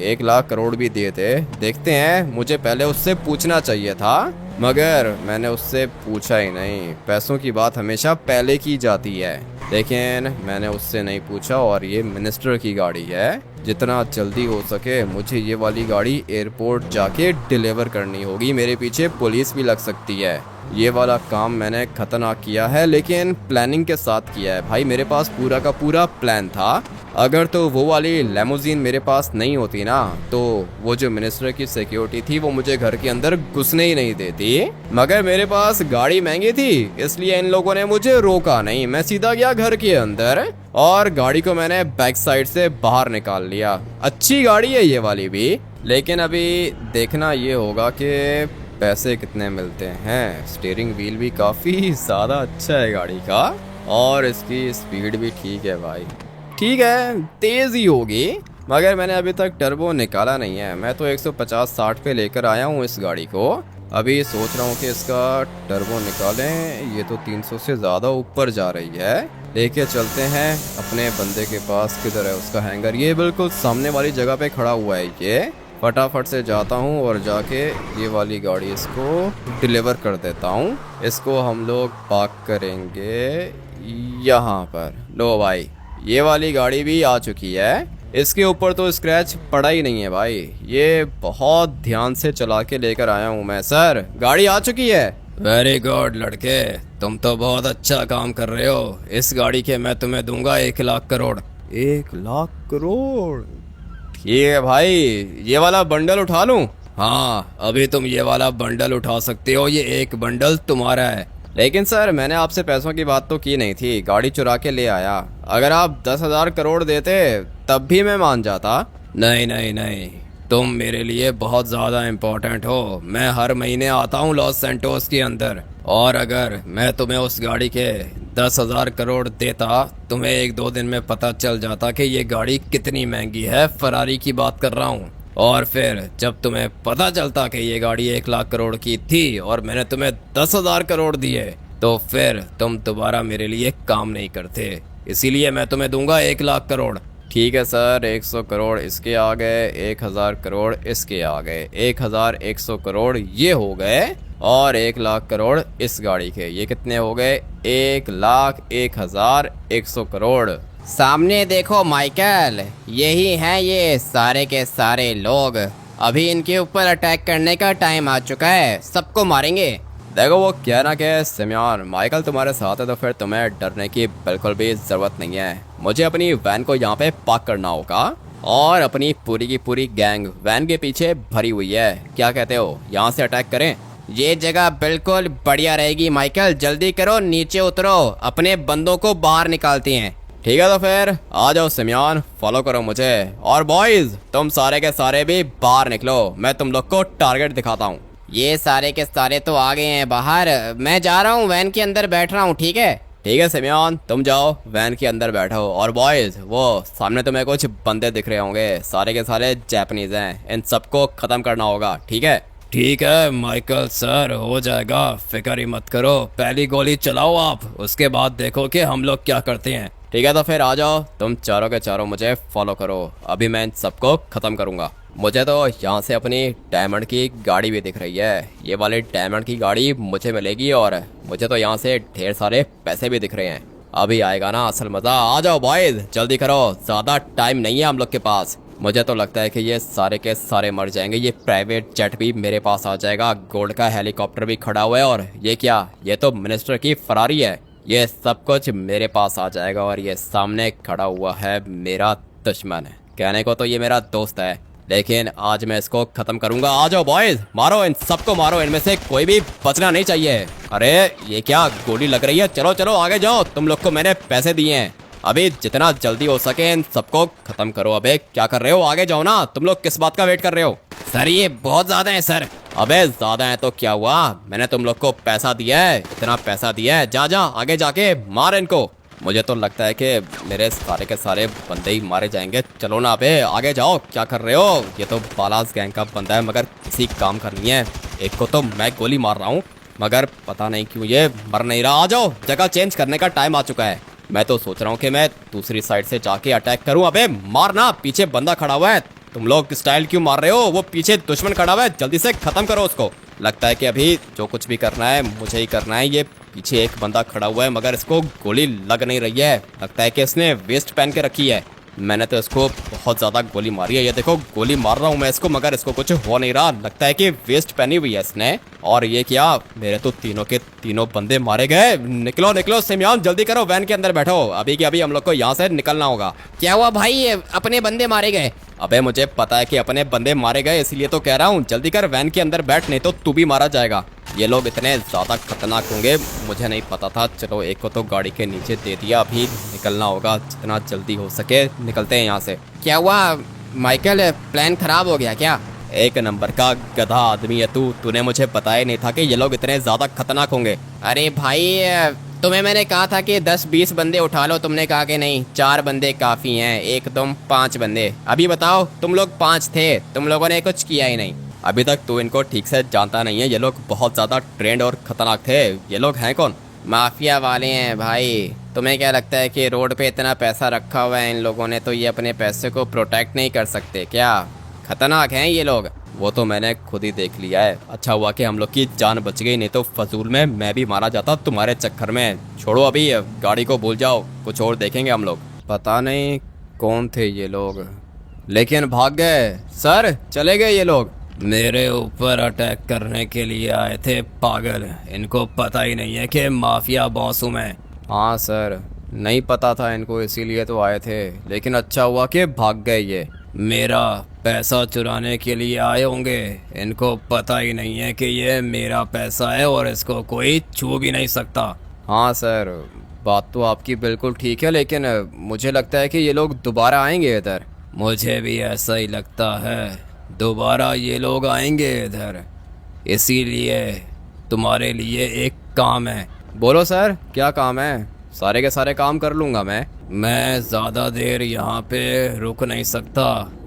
1 लाख करोड़ भी दे दे। देखते हैं, मुझे पहले उससे पूछना चाहिए था, मगर मैंने उससे पूछा ही नहीं। पैसों की बात हमेशा पहले की जाती है, लेकिन मैंने उससे नहीं पूछा। और ये मिनिस्टर की गाड़ी है। जितना जल्दी हो सके मुझे ये वाली गाड़ी एयरपोर्ट जाके डिलीवर करनी होगी। मेरे पीछे पुलिस भी लग सकती है। ये वाला काम मैंने खतरनाक किया है, लेकिन प्लानिंग के साथ किया है भाई। मेरे पास पूरा का पूरा प्लान था अगर तो वो वाली लेमोजीन मेरे पास नहीं होती ना, तो वो जो मिनिस्टर की सिक्योरिटी थी वो मुझे घर के अंदर घुसने ही नहीं देती। मगर मेरे पास गाड़ी महंगी थी, इसलिए इन लोगों ने मुझे रोका नहीं। मैं सीधा गया घर के अंदर और गाड़ी को मैंने बैक साइड से बाहर निकाल लिया। अच्छी गाड़ी है ये वाली भी, लेकिन अभी देखना ये होगा कि पैसे कितने मिलते हैं। स्टीयरिंग व्हील भी काफ़ी ज़्यादा अच्छा है गाड़ी का, और इसकी स्पीड भी ठीक है भाई। ठीक है, तेज़ ही होगी, मगर मैंने अभी तक टर्बो निकाला नहीं है। मैं तो 150-60 पे लेकर आया हूँ इस गाड़ी को। अभी सोच रहा हूँ कि इसका टर्बो निकालें। ये तो 300 से ज़्यादा ऊपर जा रही है। लेके चलते हैं अपने बंदे के पास। किधर है उसका हैंगर? ये बिल्कुल सामने वाली जगह पे खड़ा हुआ है। ये फटाफट से जाता हूँ और जाके ये वाली गाड़ी इसको डिलीवर कर देता हूँ। इसको हम लोग पार्क करेंगे यहाँ पर। लो भाई, ये वाली गाड़ी भी आ चुकी है। इसके ऊपर तो स्क्रैच पड़ा ही नहीं है भाई। ये बहुत ध्यान से चला के लेकर आया हूँ मैं। सर, गाड़ी आ चुकी है। वेरी गुड लड़के, तुम तो बहुत अच्छा काम कर रहे हो। इस गाड़ी के मैं तुम्हें दूंगा 1 लाख करोड़। 1 लाख करोड़? ठीक है भाई, ये वाला बंडल उठा लूं? हाँ, अभी तुम ये वाला बंडल उठा सकते हो। ये 1 बंडल तुम्हारा है। लेकिन सर, मैंने आपसे पैसों की बात तो की नहीं थी। गाड़ी चुरा के ले आया। अगर आप 10,000 करोड़ देते तब भी मैं मान जाता। नहीं नहीं नहीं, तुम मेरे लिए बहुत ज़्यादा इम्पोर्टेंट हो। मैं हर महीने आता हूँ लॉस सैंटोस के अंदर, और अगर मैं तुम्हें उस गाड़ी के 10,000 करोड़ देता, तुम्हें 1-2 दिन में पता चल जाता कि ये गाड़ी कितनी महंगी है। फरारी की बात कर रहा हूँ। और फिर जब तुम्हें पता चलता कि ये गाड़ी 1 लाख करोड़ की थी और मैंने तुम्हें 10,000 करोड़ दिए, तो फिर तुम दोबारा मेरे लिए काम नहीं करते। इसीलिए मैं तुम्हें दूंगा 1 लाख करोड़। ठीक है सर, 100 करोड़ इसके आ गए, 1,000 करोड़ इसके आ गए, 1,100 करोड़ ये हो गए, और 1 लाख करोड़ इस गाड़ी के। ये कितने हो गए? 1,01,100 करोड़। सामने देखो माइकल, यही हैं ये सारे के सारे लोग। अभी इनके ऊपर अटैक करने का टाइम आ चुका है। सबको मारेंगे। देखो, वो क्या ना क्या सिमियन, माइकल तुम्हारे साथ है तो फिर तुम्हें डरने की बिल्कुल भी ज़रूरत नहीं है। मुझे अपनी वैन को यहाँ पे पार्क करना होगा, और अपनी पूरी की पूरी गैंग वैन के पीछे भरी हुई है। क्या कहते हो, यहाँ से अटैक करें? ये जगह बिल्कुल बढ़िया रहेगी माइकल। जल्दी करो, नीचे उतरो, अपने बंदों को बाहर निकालते हैं। ठीक है, तो फिर आ जाओ सिमियन, फॉलो करो मुझे। और बॉयज, तुम सारे के सारे भी बाहर निकलो। मैं तुम लोग को टारगेट दिखाता हूँ। ये सारे के सारे तो आ गए हैं बाहर। मैं जा रहा हूँ, वैन के अंदर बैठ रहा हूँ। ठीक है? ठीक है सिमियन, तुम जाओ वैन के अंदर बैठो। और बॉयज, वो सामने तुम्हें कुछ बंदे दिख रहे होंगे, सारे के सारे जापानीज हैं। इन सबको खत्म करना होगा। ठीक है? ठीक है माइकल सर, हो जाएगा, फिक्र ही मत करो। पहली गोली चलाओ आप, उसके बाद देखो कि हम लोग क्या करते हैं। ठीक है, तो फिर आ जाओ, तुम चारों के चारों मुझे फॉलो करो। अभी मैं इन सबको खत्म करूंगा। मुझे तो यहाँ से अपनी डायमंड की गाड़ी भी दिख रही है। ये वाली डायमंड की गाड़ी मुझे मिलेगी, और मुझे तो यहाँ से ढेर सारे पैसे भी दिख रहे हैं। अभी आएगा ना असल मजा। आ जाओ बॉयज, जल्दी करो, ज़्यादा टाइम नहीं है हम लोग के पास। मुझे तो लगता है कि ये सारे के सारे मर जाएंगे। ये प्राइवेट जेट भी मेरे पास आ जाएगा, गोल्ड का हेलीकॉप्टर भी खड़ा हुआ है, और ये क्या, ये तो मिनिस्टर की फरारी है। ये सब कुछ मेरे पास आ जाएगा, और ये सामने खड़ा हुआ है मेरा दुश्मन। कहने को तो ये मेरा दोस्त है, लेकिन आज मैं इसको खत्म करूंगा। आ जाओ बॉयज, मारो, इन सबको मारो, इनमें से कोई भी बचना नहीं चाहिए। अरे ये क्या, गोली लग रही है। चलो चलो आगे जाओ, तुम लोग को मैंने पैसे दिए हैं। अभी जितना जल्दी हो सके इन सबको खत्म करो। अबे क्या कर रहे हो, आगे जाओ ना। तुम लोग किस बात का वेट कर रहे हो? सर, ये बहुत ज्यादा है सर। अबे ज्यादा है तो क्या हुआ, मैंने तुम लोग को पैसा दिया है, इतना पैसा दिया है। जा जा, आगे जाके मार इनको। मुझे तो लगता है कि मेरे सारे के सारे बंदे ही मारे जाएंगे। चलो ना अबे, आगे जाओ। क्या कर रहे हो? ये तो बालास गैंग का बंदा है, मगर किसी काम का नहीं है। एक को तो मैं गोली मार रहा हूँ, मगर पता नहीं क्यों ये मर नहीं रहा। आ जाओ, जगह चेंज करने का टाइम आ चुका है। मैं तो सोच रहा हूँ कि मैं दूसरी साइड से जाके अटैक करूँ। अबे मारना, पीछे बंदा खड़ा हुआ है। तुम लोग स्टाइल क्यों मार रहे हो? वो पीछे दुश्मन खड़ा हुआ है, जल्दी से खत्म करो उसको। लगता है कि अभी जो कुछ भी करना है मुझे ही करना है। ये पीछे एक बंदा खड़ा हुआ है, मगर इसको गोली लग नहीं रही है। लगता है कि इसने वेस्ट पहन के रखी है। मैंने तो इसको बहुत ज़्यादा गोली मारी है। ये देखो गोली मार रहा हूँ मैं इसको, मगर इसको कुछ हो नहीं रहा। लगता है कि वेस्ट पहनी हुई है इसने। और ये क्या, मेरे तो तीनों के तीनों बंदे मारे गए। निकलो निकलो सिमियोन, जल्दी करो, वैन के अंदर बैठो। अभी के अभी हम लोग को यहाँ से निकलना होगा। क्या हुआ भाई, अपने बंदे मारे गए? अबे मुझे पता है कि अपने बंदे मारे गए, इसीलिए तो कह रहा हूँ जल्दी कर, वैन के अंदर बैठ, नहीं तो तू भी मारा जाएगा। ये लोग इतने ज़्यादा खतरनाक होंगे मुझे नहीं पता था। चलो एक को तो गाड़ी के नीचे दे दिया, अभी निकलना होगा जितना जल्दी हो सके। निकलते हैं यहाँ से। क्या हुआ माइकल, प्लान खराब हो गया क्या? एक नंबर का गधा आदमी है तूने मुझे बताया नहीं था कि ये लोग इतने ज़्यादा खतरनाक होंगे। अरे भाई तुम्हें मैंने कहा था कि 10-20 बंदे उठा लो, तुमने कहा कि नहीं 4 बंदे काफ़ी हैं, एक तुम 5 बंदे। अभी बताओ, तुम लोग 5 थे, तुम लोगों ने कुछ किया ही नहीं। अभी तक तू इनको ठीक से जानता नहीं है। ये लोग बहुत ज़्यादा ट्रेंड और ख़तरनाक थे। ये लोग हैं कौन? माफिया वाले हैं भाई। तुम्हें क्या लगता है कि रोड पे इतना पैसा रखा हुआ है इन लोगों ने, तो ये अपने पैसे को प्रोटेक्ट नहीं कर सकते क्या? खतरनाक हैं ये लोग। वो तो मैंने खुद ही देख लिया है। अच्छा हुआ कि हम लोग की जान बच गई, नहीं तो फजूल में मैं भी मारा जाता तुम्हारे चक्कर में। छोड़ो अभी गाड़ी को, भूल जाओ, कुछ और देखेंगे हम लोग। पता नहीं कौन थे ये लोग, लेकिन भाग गए। सर चले गए ये लोग। मेरे ऊपर अटैक करने के लिए आए थे पागल। इनको पता ही नहीं है कि माफिया बॉस हूँ मैं। हाँ सर, नहीं पता था इनको, इसीलिए तो आए थे। लेकिन अच्छा हुआ कि भाग गए। ये मेरा पैसा चुराने के लिए आए होंगे। इनको पता ही नहीं है कि ये मेरा पैसा है और इसको कोई छू भी नहीं सकता। हाँ सर, बात तो आपकी बिल्कुल ठीक है, लेकिन मुझे लगता है कि ये लोग दोबारा आएंगे इधर। मुझे भी ऐसा ही लगता है, दोबारा ये लोग आएंगे इधर। इसीलिए तुम्हारे लिए एक काम है। बोलो सर, क्या काम है? सारे के सारे काम कर लूँगा मैं ज़्यादा देर यहाँ पे रुक नहीं सकता।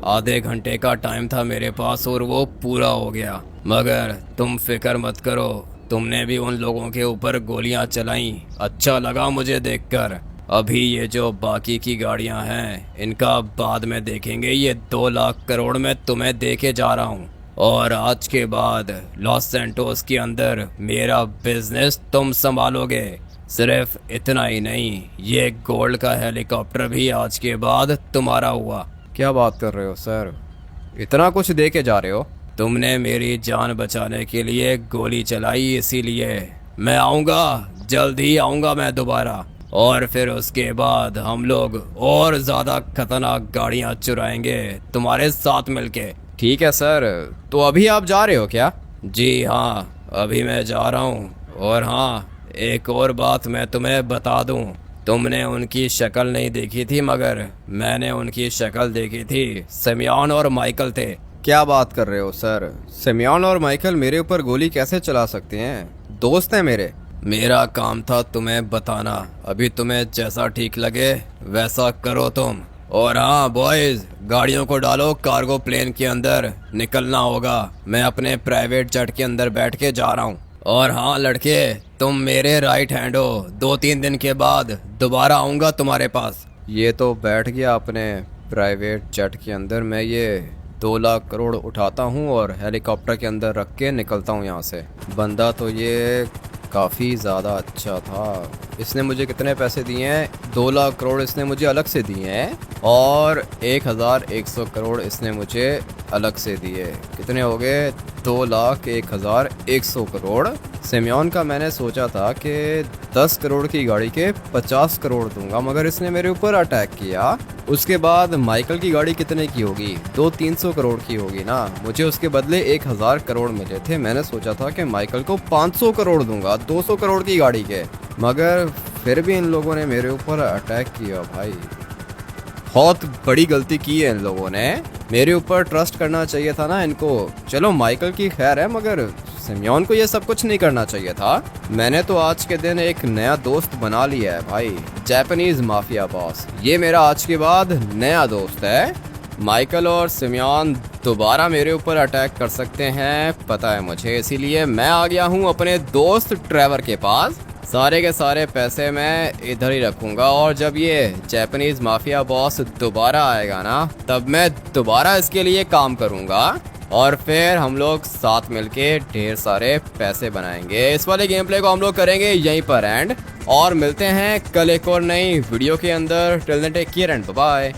आधे घंटे का टाइम था मेरे पास और वो पूरा हो गया। मगर तुम फिक्र मत करो, तुमने भी उन लोगों के ऊपर गोलियाँ चलाई, अच्छा लगा मुझे देखकर। अभी ये जो बाकी की गाड़ियाँ हैं इनका बाद में देखेंगे। ये 2 लाख करोड़ में तुम्हें दे के जा रहा हूँ, और आज के बाद लॉस सैंटोस के अंदर मेरा बिजनेस तुम संभालोगे। सिर्फ इतना ही नहीं, ये गोल्ड का हेलीकॉप्टर भी आज के बाद तुम्हारा हुआ। क्या बात कर रहे हो सर, इतना कुछ दे के जा रहे हो? तुमने मेरी जान बचाने के लिए गोली चलाई, इसीलिए मैं आऊँगा, जल्द ही आऊँगा मैं दोबारा। और फिर उसके बाद हम लोग और ज़्यादा खतरनाक गाड़ियाँ चुराएंगे तुम्हारे साथ मिलके। ठीक है सर, तो अभी आप जा रहे हो क्या? जी हाँ, अभी मैं जा रहा हूँ। और हाँ, एक और बात मैं तुम्हें बता दूँ, तुमने उनकी शक्ल नहीं देखी थी, मगर मैंने उनकी शक्ल देखी थी। सिमियोन और माइकल थे। क्या बात कर रहे हो सर, सिमियोन और माइकल मेरे ऊपर गोली कैसे चला सकते हैं? दोस्त हैं मेरे। मेरा काम था तुम्हें बताना, अभी तुम्हें जैसा ठीक लगे वैसा करो तुम। और हाँ बॉयज, गाड़ियों को डालो कार्गो प्लेन के अंदर, निकलना होगा। मैं अपने प्राइवेट जेट के अंदर बैठ के जा रहा हूँ। और हाँ लड़के, तुम मेरे राइट हैंड हो। 2-3 दिन के बाद दोबारा आऊँगा तुम्हारे पास। ये तो बैठ गया अपने प्राइवेट जेट के अंदर। मैं ये 2 लाख करोड़ उठाता हूँ और हेलीकॉप्टर के अंदर रख के निकलता हूँ यहाँ से। बंदा तो ये काफ़ी ज़्यादा अच्छा था। इसने मुझे कितने पैसे दिए हैं? 2 लाख करोड़ इसने मुझे अलग से दिए हैं, और 1100 करोड़ इसने मुझे अलग से दिए। कितने हो गए? 2,01,100 करोड़। सिमियोन का मैंने सोचा था कि 10 करोड़ की गाड़ी के 50 करोड़ दूंगा, मगर इसने मेरे ऊपर अटैक किया। उसके बाद माइकल की गाड़ी कितने की होगी? 200-300 करोड़ की होगी ना। मुझे उसके बदले 1000 करोड़ मिले थे। मैंने सोचा था कि माइकल को 500 करोड़ दूंगा 200 करोड़ की गाड़ी के, मगर फिर भी इन लोगों ने मेरे ऊपर अटैक किया। भाई बहुत बड़ी गलती की है इन लोगों ने। मेरे ऊपर ट्रस्ट करना चाहिए था ना इनको। चलो माइकल की खैर है, मगर सिमियोन को ये सब कुछ नहीं करना चाहिए था। मैंने तो आज के दिन एक नया दोस्त बना लिया है भाई, जापानीज माफिया बॉस। ये मेरा आज के बाद नया दोस्त है। माइकल और सिमियोन दोबारा मेरे ऊपर अटैक कर सकते हैं, पता है मुझे, इसीलिए मैं आ गया हूँ अपने दोस्त ट्रेवर के पास। सारे के सारे पैसे मैं इधर ही रखूंगा, और जब ये जापानीज माफिया बॉस दोबारा आएगा ना, तब मैं दोबारा इसके लिए काम करूंगा, और फिर हम लोग साथ मिलके ढेर सारे पैसे बनाएंगे। इस वाले गेम प्ले को हम लोग करेंगे यहीं पर एंड, और मिलते हैं कल एक और नई वीडियो के अंदर। Till then take care and bye bye.